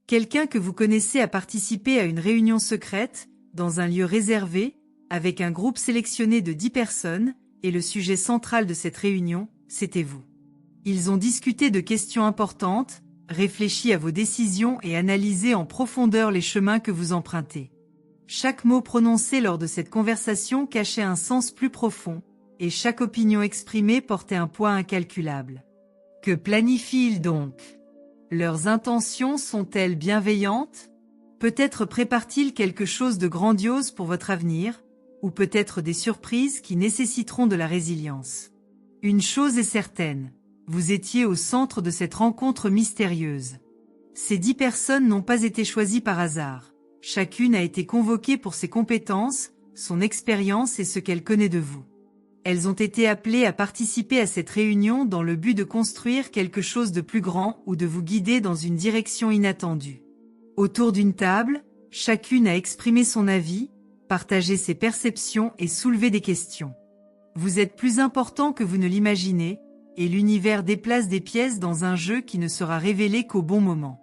Quelqu'un que vous connaissez a participé à une réunion secrète, dans un lieu réservé, avec un groupe sélectionné de 10 personnes, et le sujet central de cette réunion, c'était vous. Ils ont discuté de questions importantes, réfléchi à vos décisions et analysé en profondeur les chemins que vous empruntez. Chaque mot prononcé lors de cette conversation cachait un sens plus profond, et chaque opinion exprimée portait un poids incalculable. Que planifient-ils donc? Leurs intentions sont-elles bienveillantes? Peut-être préparent-ils quelque chose de grandiose pour votre avenir, ou peut-être des surprises qui nécessiteront de la résilience. Une chose est certaine, vous étiez au centre de cette rencontre mystérieuse. Ces 10 personnes n'ont pas été choisies par hasard. Chacune a été convoquée pour ses compétences, son expérience et ce qu'elle connaît de vous. Elles ont été appelées à participer à cette réunion dans le but de construire quelque chose de plus grand ou de vous guider dans une direction inattendue. Autour d'une table, chacune a exprimé son avis, partagé ses perceptions et soulevé des questions. Vous êtes plus important que vous ne l'imaginez, et l'univers déplace des pièces dans un jeu qui ne sera révélé qu'au bon moment.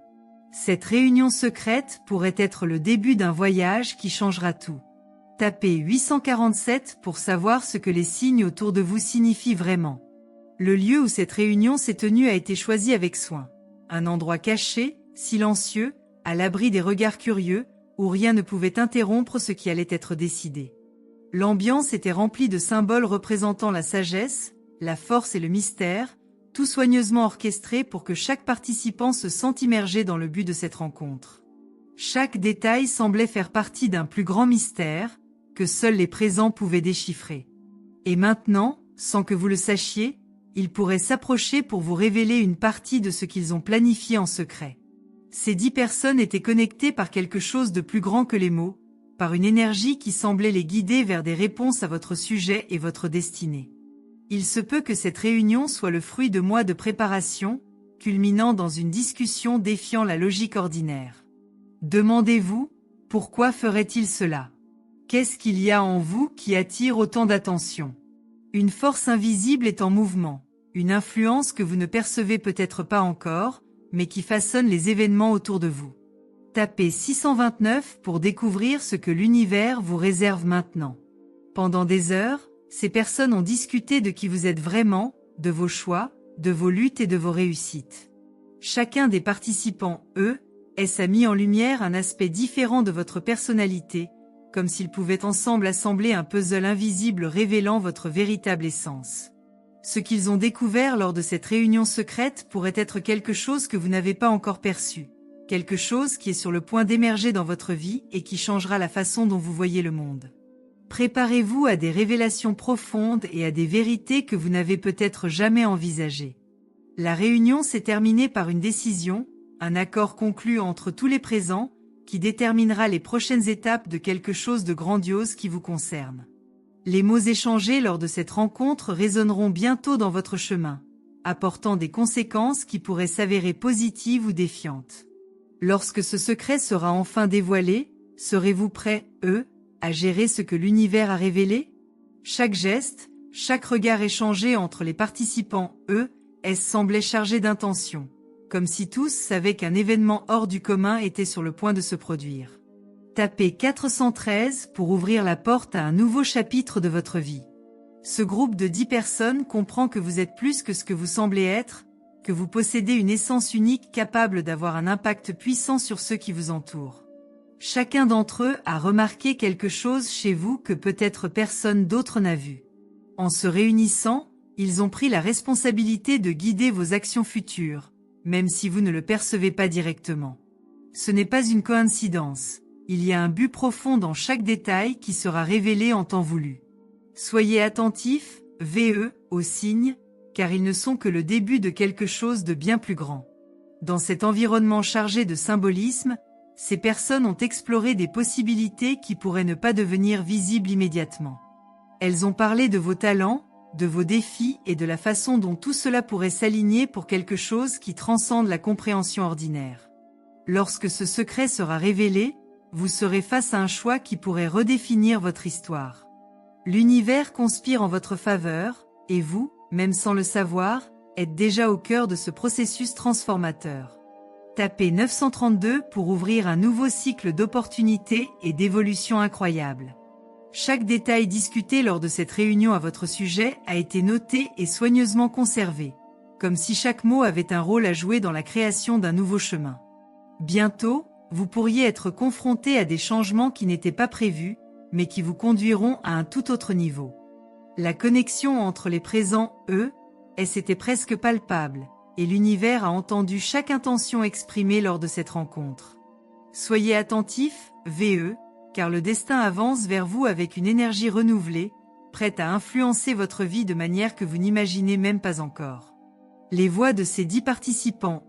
Cette réunion secrète pourrait être le début d'un voyage qui changera tout. Tapez 847 pour savoir ce que les signes autour de vous signifient vraiment. Le lieu où cette réunion s'est tenue a été choisi avec soin. Un endroit caché, silencieux, à l'abri des regards curieux, où rien ne pouvait interrompre ce qui allait être décidé. L'ambiance était remplie de symboles représentant la sagesse, la force et le mystère, tout soigneusement orchestré pour que chaque participant se sente immergé dans le but de cette rencontre. Chaque détail semblait faire partie d'un plus grand mystère, que seuls les présents pouvaient déchiffrer. Et maintenant, sans que vous le sachiez, ils pourraient s'approcher pour vous révéler une partie de ce qu'ils ont planifié en secret. Ces 10 personnes étaient connectées par quelque chose de plus grand que les mots, par une énergie qui semblait les guider vers des réponses à votre sujet et votre destinée. Il se peut que cette réunion soit le fruit de mois de préparation, culminant dans une discussion défiant la logique ordinaire. Demandez-vous, pourquoi ferait-il cela? Qu'est-ce qu'il y a en vous qui attire autant d'attention? Une force invisible est en mouvement, une influence que vous ne percevez peut-être pas encore, mais qui façonne les événements autour de vous. Tapez 629 pour découvrir ce que l'univers vous réserve maintenant. Pendant des heures, ces personnes ont discuté de qui vous êtes vraiment, de vos choix, de vos luttes et de vos réussites. Chacun des participants, a mis en lumière un aspect différent de votre personnalité, comme s'ils pouvaient ensemble assembler un puzzle invisible révélant votre véritable essence. Ce qu'ils ont découvert lors de cette réunion secrète pourrait être quelque chose que vous n'avez pas encore perçu, quelque chose qui est sur le point d'émerger dans votre vie et qui changera la façon dont vous voyez le monde. Préparez-vous à des révélations profondes et à des vérités que vous n'avez peut-être jamais envisagées. La réunion s'est terminée par une décision, un accord conclu entre tous les présents, qui déterminera les prochaines étapes de quelque chose de grandiose qui vous concerne. Les mots échangés lors de cette rencontre résonneront bientôt dans votre chemin, apportant des conséquences qui pourraient s'avérer positives ou défiantes. Lorsque ce secret sera enfin dévoilé, serez-vous prêts, à gérer ce que l'univers a révélé? Chaque geste, chaque regard échangé entre les participants, semblait chargé d'intention, comme si tous savaient qu'un événement hors du commun était sur le point de se produire. Tapez 413 pour ouvrir la porte à un nouveau chapitre de votre vie. Ce groupe de 10 personnes comprend que vous êtes plus que ce que vous semblez être, que vous possédez une essence unique capable d'avoir un impact puissant sur ceux qui vous entourent. Chacun d'entre eux a remarqué quelque chose chez vous que peut-être personne d'autre n'a vu. En se réunissant, ils ont pris la responsabilité de guider vos actions futures, même si vous ne le percevez pas directement. Ce n'est pas une coïncidence, il y a un but profond dans chaque détail qui sera révélé en temps voulu. Soyez attentifs, aux signes, car ils ne sont que le début de quelque chose de bien plus grand. Dans cet environnement chargé de symbolisme, ces personnes ont exploré des possibilités qui pourraient ne pas devenir visibles immédiatement. Elles ont parlé de vos talents, de vos défis et de la façon dont tout cela pourrait s'aligner pour quelque chose qui transcende la compréhension ordinaire. Lorsque ce secret sera révélé, vous serez face à un choix qui pourrait redéfinir votre histoire. L'univers conspire en votre faveur, et vous, même sans le savoir, êtes déjà au cœur de ce processus transformateur. Tapez 932 pour ouvrir un nouveau cycle d'opportunités et d'évolution incroyables. Chaque détail discuté lors de cette réunion à votre sujet a été noté et soigneusement conservé, comme si chaque mot avait un rôle à jouer dans la création d'un nouveau chemin. Bientôt, vous pourriez être confronté à des changements qui n'étaient pas prévus, mais qui vous conduiront à un tout autre niveau. La connexion entre les présents S était presque palpable, et l'univers a entendu chaque intention exprimée lors de cette rencontre. Soyez attentifs, VE, car le destin avance vers vous avec une énergie renouvelée, prête à influencer votre vie de manière que vous n'imaginez même pas encore. Les voix de ces 10 participants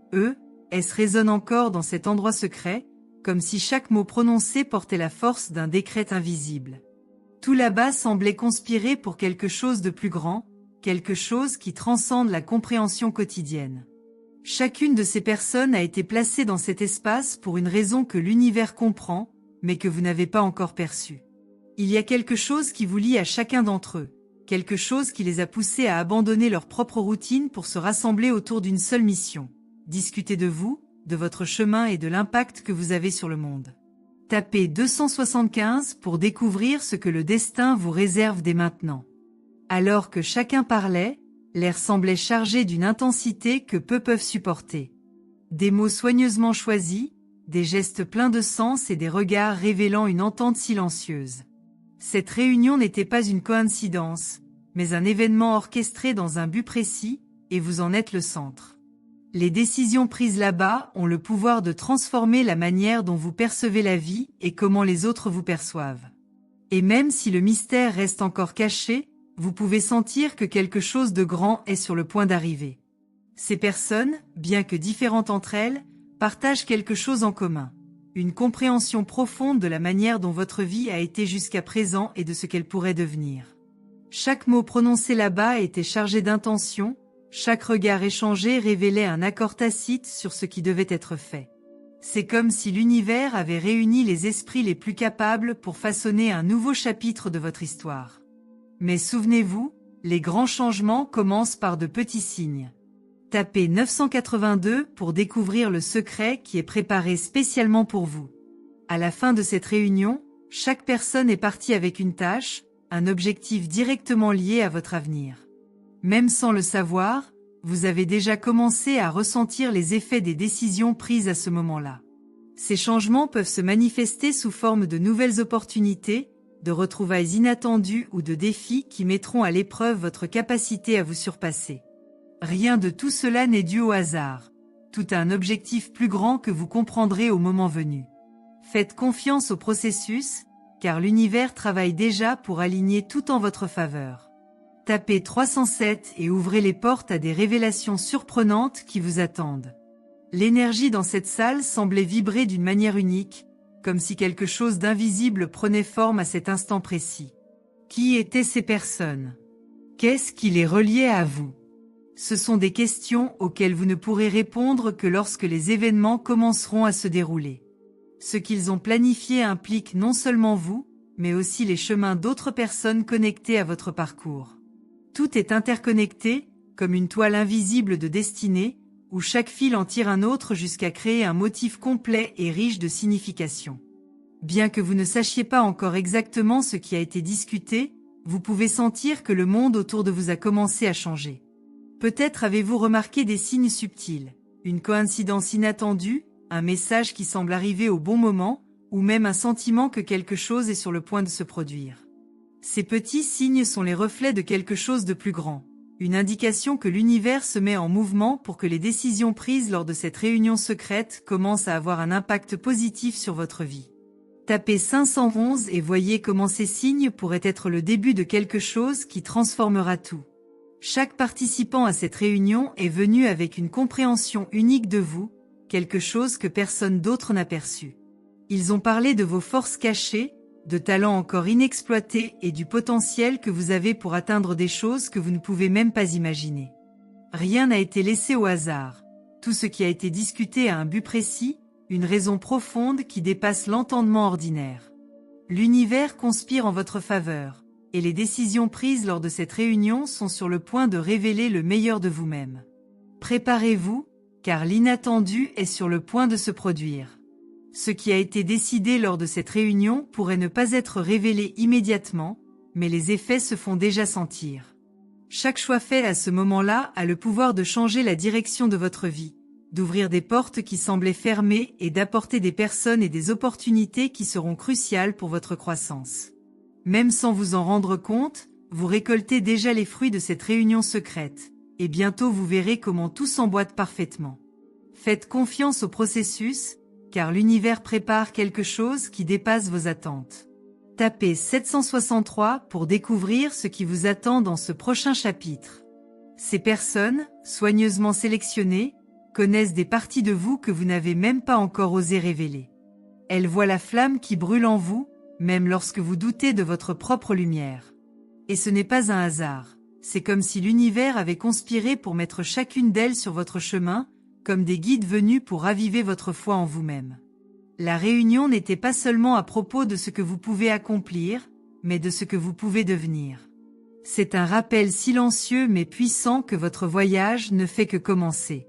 S résonnent encore dans cet endroit secret, comme si chaque mot prononcé portait la force d'un décret invisible. Tout là-bas semblait conspirer pour quelque chose de plus grand, quelque chose qui transcende la compréhension quotidienne. Chacune de ces personnes a été placée dans cet espace pour une raison que l'univers comprend, mais que vous n'avez pas encore perçue. Il y a quelque chose qui vous lie à chacun d'entre eux, quelque chose qui les a poussés à abandonner leur propre routine pour se rassembler autour d'une seule mission. Discuter de vous, de votre chemin et de l'impact que vous avez sur le monde. Tapez 275 pour découvrir ce que le destin vous réserve dès maintenant. Alors que chacun parlait, l'air semblait chargé d'une intensité que peu peuvent supporter. Des mots soigneusement choisis, des gestes pleins de sens et des regards révélant une entente silencieuse. Cette réunion n'était pas une coïncidence, mais un événement orchestré dans un but précis, et vous en êtes le centre. Les décisions prises là-bas ont le pouvoir de transformer la manière dont vous percevez la vie et comment les autres vous perçoivent. Et même si le mystère reste encore caché, vous pouvez sentir que quelque chose de grand est sur le point d'arriver. Ces personnes, bien que différentes entre elles, partagent quelque chose en commun. Une compréhension profonde de la manière dont votre vie a été jusqu'à présent et de ce qu'elle pourrait devenir. Chaque mot prononcé là-bas était chargé d'intention. Chaque regard échangé révélait un accord tacite sur ce qui devait être fait. C'est comme si l'univers avait réuni les esprits les plus capables pour façonner un nouveau chapitre de votre histoire. Mais souvenez-vous, les grands changements commencent par de petits signes. Tapez 982 pour découvrir le secret qui est préparé spécialement pour vous. À la fin de cette réunion, chaque personne est partie avec une tâche, un objectif directement lié à votre avenir. Même sans le savoir, vous avez déjà commencé à ressentir les effets des décisions prises à ce moment-là. Ces changements peuvent se manifester sous forme de nouvelles opportunités, de retrouvailles inattendues ou de défis qui mettront à l'épreuve votre capacité à vous surpasser. Rien de tout cela n'est dû au hasard. Tout a un objectif plus grand que vous comprendrez au moment venu. Faites confiance au processus, car l'univers travaille déjà pour aligner tout en votre faveur. Tapez 307 et ouvrez les portes à des révélations surprenantes qui vous attendent. L'énergie dans cette salle semblait vibrer d'une manière unique, comme si quelque chose d'invisible prenait forme à cet instant précis. Qui étaient ces personnes? Qu'est-ce qui les reliait à vous? Ce sont des questions auxquelles vous ne pourrez répondre que lorsque les événements commenceront à se dérouler. Ce qu'ils ont planifié implique non seulement vous, mais aussi les chemins d'autres personnes connectées à votre parcours. Tout est interconnecté, comme une toile invisible de destinée, où chaque fil en tire un autre jusqu'à créer un motif complet et riche de signification. Bien que vous ne sachiez pas encore exactement ce qui a été discuté, vous pouvez sentir que le monde autour de vous a commencé à changer. Peut-être avez-vous remarqué des signes subtils, une coïncidence inattendue, un message qui semble arriver au bon moment, ou même un sentiment que quelque chose est sur le point de se produire. Ces petits signes sont les reflets de quelque chose de plus grand, une indication que l'univers se met en mouvement pour que les décisions prises lors de cette réunion secrète commencent à avoir un impact positif sur votre vie. Tapez 511 et voyez comment ces signes pourraient être le début de quelque chose qui transformera tout. Chaque participant à cette réunion est venu avec une compréhension unique de vous, quelque chose que personne d'autre n'a perçu. Ils ont parlé de vos forces cachées, de talents encore inexploités et du potentiel que vous avez pour atteindre des choses que vous ne pouvez même pas imaginer. Rien n'a été laissé au hasard. Tout ce qui a été discuté a un but précis, une raison profonde qui dépasse l'entendement ordinaire. L'univers conspire en votre faveur, et les décisions prises lors de cette réunion sont sur le point de révéler le meilleur de vous-même. Préparez-vous, car l'inattendu est sur le point de se produire. Ce qui a été décidé lors de cette réunion pourrait ne pas être révélé immédiatement, mais les effets se font déjà sentir. Chaque choix fait à ce moment-là a le pouvoir de changer la direction de votre vie, d'ouvrir des portes qui semblaient fermées et d'apporter des personnes et des opportunités qui seront cruciales pour votre croissance. Même sans vous en rendre compte, vous récoltez déjà les fruits de cette réunion secrète, et bientôt vous verrez comment tout s'emboîte parfaitement. Faites confiance au processus, car l'univers prépare quelque chose qui dépasse vos attentes. Tapez 763 pour découvrir ce qui vous attend dans ce prochain chapitre. Ces personnes, soigneusement sélectionnées, connaissent des parties de vous que vous n'avez même pas encore osé révéler. Elles voient la flamme qui brûle en vous, même lorsque vous doutez de votre propre lumière. Et ce n'est pas un hasard, c'est comme si l'univers avait conspiré pour mettre chacune d'elles sur votre chemin, comme des guides venus pour raviver votre foi en vous-même. La réunion n'était pas seulement à propos de ce que vous pouvez accomplir, mais de ce que vous pouvez devenir. C'est un rappel silencieux mais puissant que votre voyage ne fait que commencer.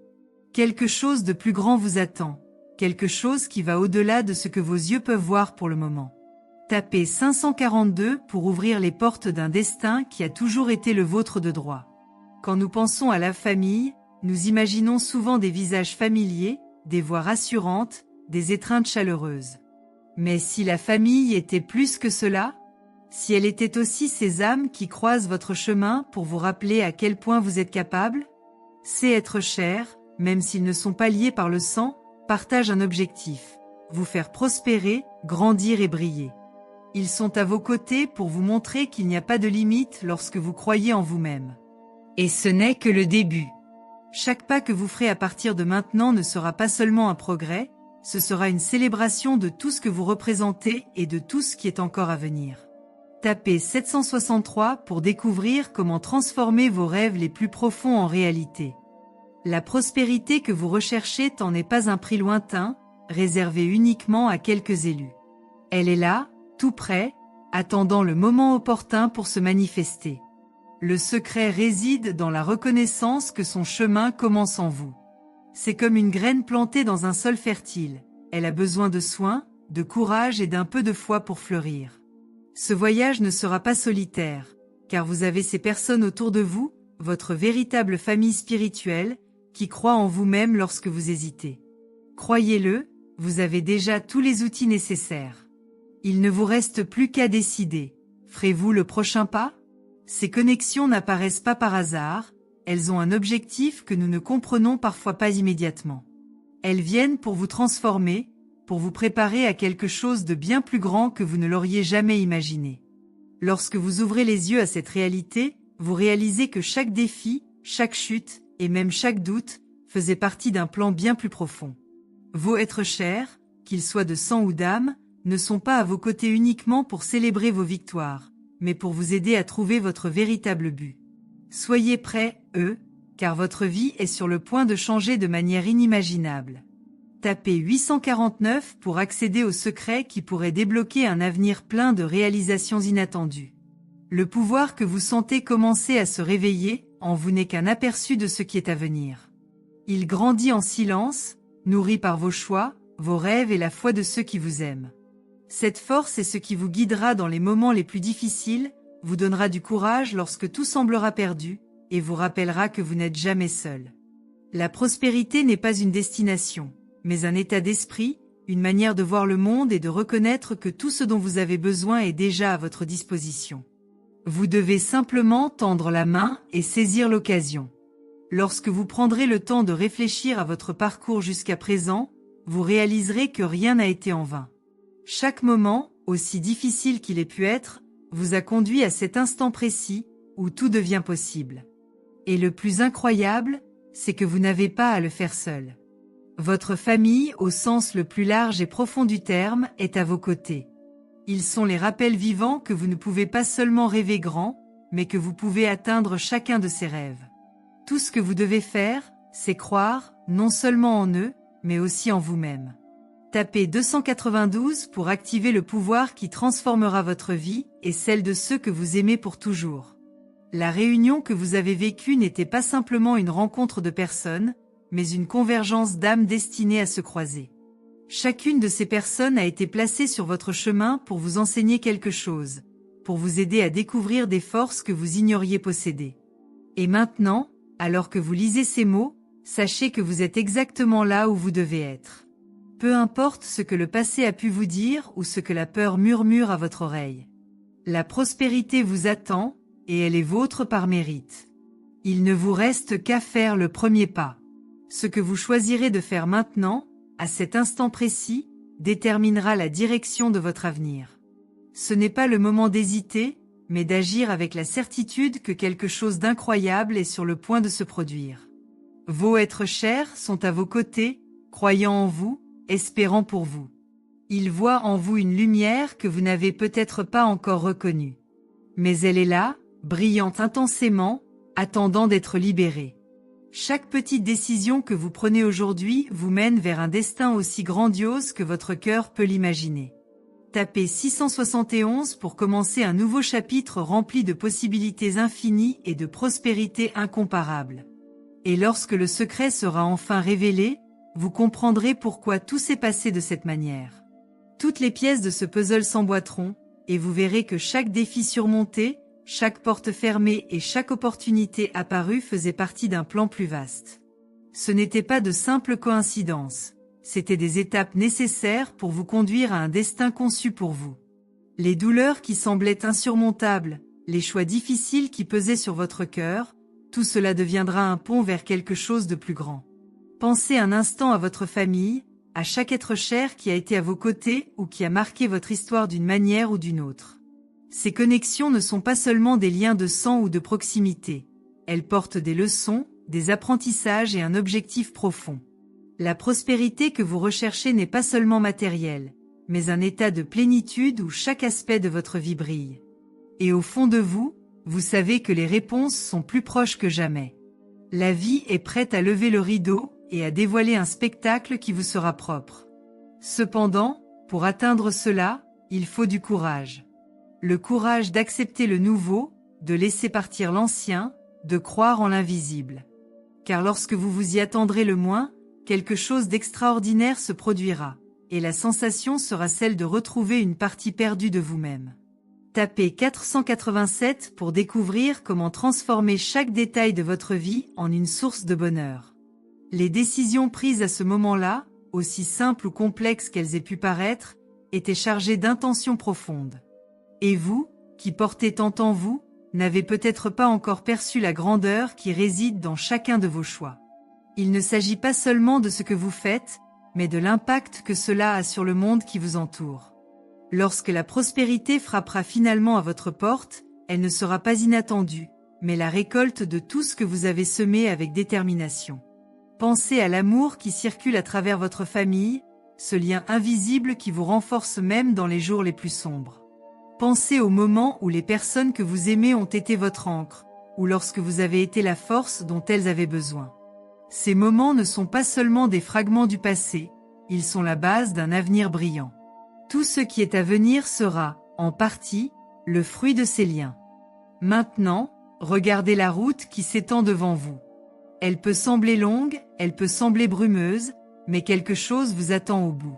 Quelque chose de plus grand vous attend, quelque chose qui va au-delà de ce que vos yeux peuvent voir pour le moment. Tapez 542 pour ouvrir les portes d'un destin qui a toujours été le vôtre de droit. Quand nous pensons à la famille, nous imaginons souvent des visages familiers, des voix rassurantes, des étreintes chaleureuses. Mais si la famille était plus que cela, si elle était aussi ces âmes qui croisent votre chemin pour vous rappeler à quel point vous êtes capable, ces êtres chers, même s'ils ne sont pas liés par le sang, partagent un objectif, vous faire prospérer, grandir et briller. Ils sont à vos côtés pour vous montrer qu'il n'y a pas de limite lorsque vous croyez en vous-même. Et ce n'est que le début. Chaque pas que vous ferez à partir de maintenant ne sera pas seulement un progrès, ce sera une célébration de tout ce que vous représentez et de tout ce qui est encore à venir. Tapez 763 pour découvrir comment transformer vos rêves les plus profonds en réalité. La prospérité que vous recherchez n'en est pas un prix lointain, réservé uniquement à quelques élus. Elle est là, tout près, attendant le moment opportun pour se manifester. Le secret réside dans la reconnaissance que son chemin commence en vous. C'est comme une graine plantée dans un sol fertile. Elle a besoin de soins, de courage et d'un peu de foi pour fleurir. Ce voyage ne sera pas solitaire, car vous avez ces personnes autour de vous, votre véritable famille spirituelle, qui croient en vous-même lorsque vous hésitez. Croyez-le, vous avez déjà tous les outils nécessaires. Il ne vous reste plus qu'à décider. Ferez-vous le prochain pas? Ces connexions n'apparaissent pas par hasard, elles ont un objectif que nous ne comprenons parfois pas immédiatement. Elles viennent pour vous transformer, pour vous préparer à quelque chose de bien plus grand que vous ne l'auriez jamais imaginé. Lorsque vous ouvrez les yeux à cette réalité, vous réalisez que chaque défi, chaque chute, et même chaque doute, faisait partie d'un plan bien plus profond. Vos êtres chers, qu'ils soient de sang ou d'âme, ne sont pas à vos côtés uniquement pour célébrer vos victoires, mais pour vous aider à trouver votre véritable but. Soyez prêts, car votre vie est sur le point de changer de manière inimaginable. Tapez 849 pour accéder au secret qui pourrait débloquer un avenir plein de réalisations inattendues. Le pouvoir que vous sentez commencer à se réveiller en vous n'est qu'un aperçu de ce qui est à venir. Il grandit en silence, nourri par vos choix, vos rêves et la foi de ceux qui vous aiment. Cette force est ce qui vous guidera dans les moments les plus difficiles, vous donnera du courage lorsque tout semblera perdu, et vous rappellera que vous n'êtes jamais seul. La prospérité n'est pas une destination, mais un état d'esprit, une manière de voir le monde et de reconnaître que tout ce dont vous avez besoin est déjà à votre disposition. Vous devez simplement tendre la main et saisir l'occasion. Lorsque vous prendrez le temps de réfléchir à votre parcours jusqu'à présent, vous réaliserez que rien n'a été en vain. Chaque moment, aussi difficile qu'il ait pu être, vous a conduit à cet instant précis, où tout devient possible. Et le plus incroyable, c'est que vous n'avez pas à le faire seul. Votre famille, au sens le plus large et profond du terme, est à vos côtés. Ils sont les rappels vivants que vous ne pouvez pas seulement rêver grand, mais que vous pouvez atteindre chacun de ces rêves. Tout ce que vous devez faire, c'est croire, non seulement en eux, mais aussi en vous-même. Tapez 292 pour activer le pouvoir qui transformera votre vie et celle de ceux que vous aimez pour toujours. La réunion que vous avez vécue n'était pas simplement une rencontre de personnes, mais une convergence d'âmes destinée à se croiser. Chacune de ces personnes a été placée sur votre chemin pour vous enseigner quelque chose, pour vous aider à découvrir des forces que vous ignoriez posséder. Et maintenant, alors que vous lisez ces mots, sachez que vous êtes exactement là où vous devez être. Peu importe ce que le passé a pu vous dire ou ce que la peur murmure à votre oreille. La prospérité vous attend, et elle est vôtre par mérite. Il ne vous reste qu'à faire le premier pas. Ce que vous choisirez de faire maintenant, à cet instant précis, déterminera la direction de votre avenir. Ce n'est pas le moment d'hésiter, mais d'agir avec la certitude que quelque chose d'incroyable est sur le point de se produire. Vos êtres chers sont à vos côtés, croyant en vous, espérant pour vous. Ils voient en vous une lumière que vous n'avez peut-être pas encore reconnue. Mais elle est là, brillante intensément, attendant d'être libérée. Chaque petite décision que vous prenez aujourd'hui vous mène vers un destin aussi grandiose que votre cœur peut l'imaginer. Tapez 671 pour commencer un nouveau chapitre rempli de possibilités infinies et de prospérité incomparable. Et lorsque le secret sera enfin révélé, vous comprendrez pourquoi tout s'est passé de cette manière. Toutes les pièces de ce puzzle s'emboîteront, et vous verrez que chaque défi surmonté, chaque porte fermée et chaque opportunité apparue faisait partie d'un plan plus vaste. Ce n'était pas de simples coïncidences, c'étaient des étapes nécessaires pour vous conduire à un destin conçu pour vous. Les douleurs qui semblaient insurmontables, les choix difficiles qui pesaient sur votre cœur, tout cela deviendra un pont vers quelque chose de plus grand. Pensez un instant à votre famille, à chaque être cher qui a été à vos côtés ou qui a marqué votre histoire d'une manière ou d'une autre. Ces connexions ne sont pas seulement des liens de sang ou de proximité. Elles portent des leçons, des apprentissages et un objectif profond. La prospérité que vous recherchez n'est pas seulement matérielle, mais un état de plénitude où chaque aspect de votre vie brille. Et au fond de vous, vous savez que les réponses sont plus proches que jamais. La vie est prête à lever le rideau et à dévoiler un spectacle qui vous sera propre. Cependant, pour atteindre cela, il faut du courage. Le courage d'accepter le nouveau, de laisser partir l'ancien, de croire en l'invisible. Car lorsque vous vous y attendrez le moins, quelque chose d'extraordinaire se produira, et la sensation sera celle de retrouver une partie perdue de vous-même. Tapez 487 pour découvrir comment transformer chaque détail de votre vie en une source de bonheur. Les décisions prises à ce moment-là, aussi simples ou complexes qu'elles aient pu paraître, étaient chargées d'intentions profondes. Et vous, qui portez tant en vous, n'avez peut-être pas encore perçu la grandeur qui réside dans chacun de vos choix. Il ne s'agit pas seulement de ce que vous faites, mais de l'impact que cela a sur le monde qui vous entoure. Lorsque la prospérité frappera finalement à votre porte, elle ne sera pas inattendue, mais la récolte de tout ce que vous avez semé avec détermination. Pensez à l'amour qui circule à travers votre famille, ce lien invisible qui vous renforce même dans les jours les plus sombres. Pensez au moment où les personnes que vous aimez ont été votre ancre, ou lorsque vous avez été la force dont elles avaient besoin. Ces moments ne sont pas seulement des fragments du passé, ils sont la base d'un avenir brillant. Tout ce qui est à venir sera, en partie, le fruit de ces liens. Maintenant, regardez la route qui s'étend devant vous. Elle peut sembler longue, elle peut sembler brumeuse, mais quelque chose vous attend au bout.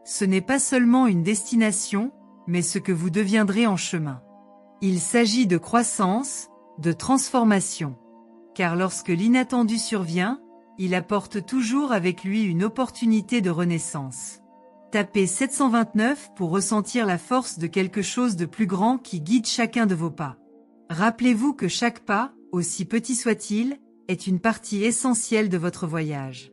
Ce n'est pas seulement une destination, mais ce que vous deviendrez en chemin. Il s'agit de croissance, de transformation. Car lorsque l'inattendu survient, il apporte toujours avec lui une opportunité de renaissance. Tapez 729 pour ressentir la force de quelque chose de plus grand qui guide chacun de vos pas. Rappelez-vous que chaque pas, aussi petit soit-il, est une partie essentielle de votre voyage.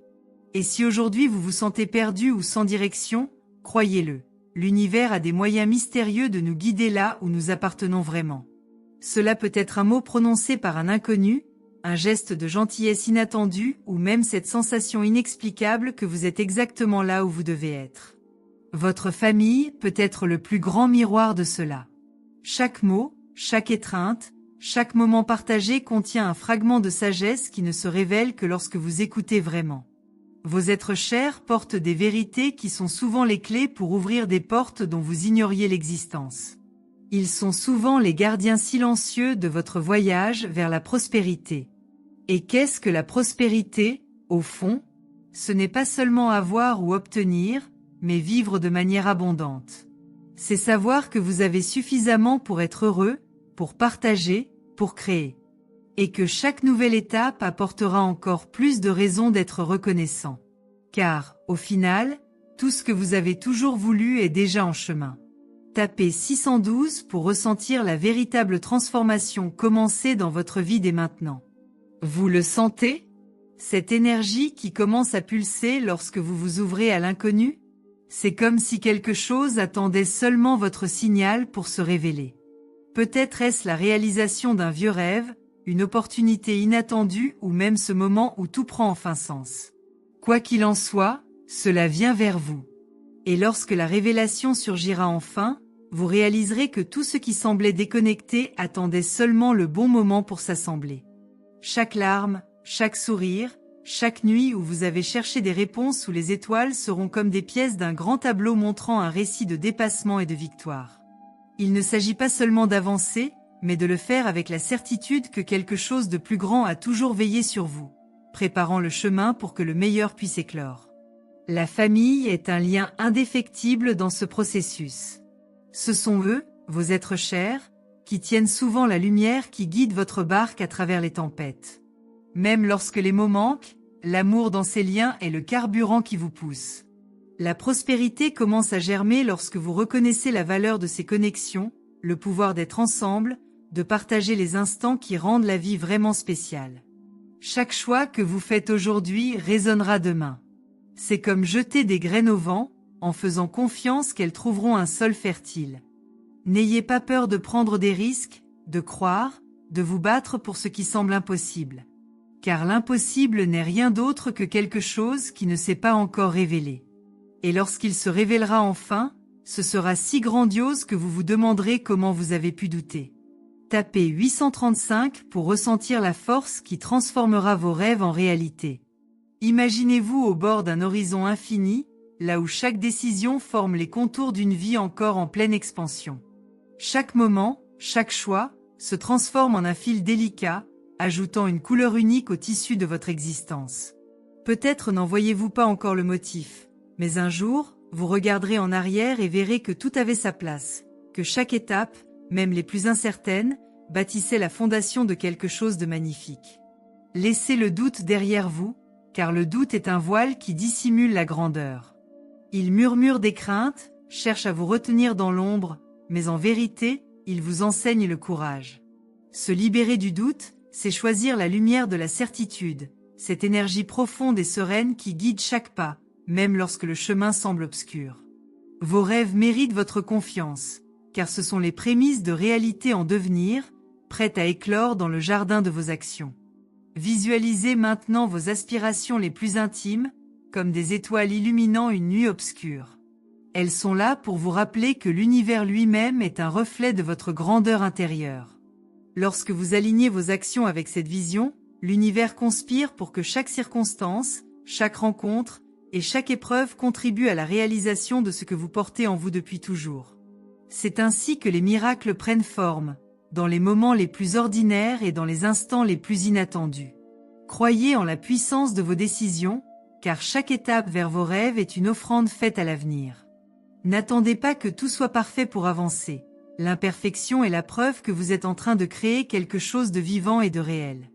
Et si aujourd'hui vous vous sentez perdu ou sans direction, croyez-le. L'univers a des moyens mystérieux de nous guider là où nous appartenons vraiment. Cela peut être un mot prononcé par un inconnu, un geste de gentillesse inattendu ou même cette sensation inexplicable que vous êtes exactement là où vous devez être. Votre famille peut être le plus grand miroir de cela. Chaque mot, chaque étreinte, chaque moment partagé contient un fragment de sagesse qui ne se révèle que lorsque vous écoutez vraiment. Vos êtres chers portent des vérités qui sont souvent les clés pour ouvrir des portes dont vous ignoriez l'existence. Ils sont souvent les gardiens silencieux de votre voyage vers la prospérité. Et qu'est-ce que la prospérité, Au fond, ce n'est pas seulement avoir ou obtenir, mais vivre de manière abondante. C'est savoir que vous avez suffisamment pour être heureux, pour partager, pour créer. Et que chaque nouvelle étape apportera encore plus de raisons d'être reconnaissant. Car, au final, tout ce que vous avez toujours voulu est déjà en chemin. Tapez 612 pour ressentir la véritable transformation commencer dans votre vie dès maintenant. Vous le sentez? Cette énergie qui commence à pulser lorsque vous vous ouvrez à l'inconnu? C'est comme si quelque chose attendait seulement votre signal pour se révéler. Peut-être est-ce la réalisation d'un vieux rêve, une opportunité inattendue ou même ce moment où tout prend enfin sens. Quoi qu'il en soit, cela vient vers vous. Et lorsque la révélation surgira enfin, vous réaliserez que tout ce qui semblait déconnecté attendait seulement le bon moment pour s'assembler. Chaque larme, chaque sourire, chaque nuit où vous avez cherché des réponses sous les étoiles seront comme des pièces d'un grand tableau montrant un récit de dépassement et de victoire. Il ne s'agit pas seulement d'avancer, mais de le faire avec la certitude que quelque chose de plus grand a toujours veillé sur vous, préparant le chemin pour que le meilleur puisse éclore. La famille est un lien indéfectible dans ce processus. Ce sont eux, vos êtres chers, qui tiennent souvent la lumière qui guide votre barque à travers les tempêtes. Même lorsque les mots manquent, l'amour dans ces liens est le carburant qui vous pousse. La prospérité commence à germer lorsque vous reconnaissez la valeur de ces connexions, le pouvoir d'être ensemble, de partager les instants qui rendent la vie vraiment spéciale. Chaque choix que vous faites aujourd'hui résonnera demain. C'est comme jeter des graines au vent, en faisant confiance qu'elles trouveront un sol fertile. N'ayez pas peur de prendre des risques, de croire, de vous battre pour ce qui semble impossible. Car l'impossible n'est rien d'autre que quelque chose qui ne s'est pas encore révélé. Et lorsqu'il se révélera enfin, ce sera si grandiose que vous vous demanderez comment vous avez pu douter. Tapez 835 pour ressentir la force qui transformera vos rêves en réalité. Imaginez-vous au bord d'un horizon infini, là où chaque décision forme les contours d'une vie encore en pleine expansion. Chaque moment, chaque choix, se transforme en un fil délicat, ajoutant une couleur unique au tissu de votre existence. Peut-être n'en voyez-vous pas encore le motif, mais un jour, vous regarderez en arrière et verrez que tout avait sa place, que chaque étape, même les plus incertaines, bâtissait la fondation de quelque chose de magnifique. Laissez le doute derrière vous, car le doute est un voile qui dissimule la grandeur. Il murmure des craintes, cherche à vous retenir dans l'ombre, mais en vérité, il vous enseigne le courage. Se libérer du doute, c'est choisir la lumière de la certitude, cette énergie profonde et sereine qui guide chaque pas, même lorsque le chemin semble obscur. Vos rêves méritent votre confiance, car ce sont les prémices de réalité en devenir, prêtes à éclore dans le jardin de vos actions. Visualisez maintenant vos aspirations les plus intimes, comme des étoiles illuminant une nuit obscure. Elles sont là pour vous rappeler que l'univers lui-même est un reflet de votre grandeur intérieure. Lorsque vous alignez vos actions avec cette vision, l'univers conspire pour que chaque circonstance, chaque rencontre et chaque épreuve contribue à la réalisation de ce que vous portez en vous depuis toujours. C'est ainsi que les miracles prennent forme, dans les moments les plus ordinaires et dans les instants les plus inattendus. Croyez en la puissance de vos décisions, car chaque étape vers vos rêves est une offrande faite à l'avenir. N'attendez pas que tout soit parfait pour avancer. L'imperfection est la preuve que vous êtes en train de créer quelque chose de vivant et de réel.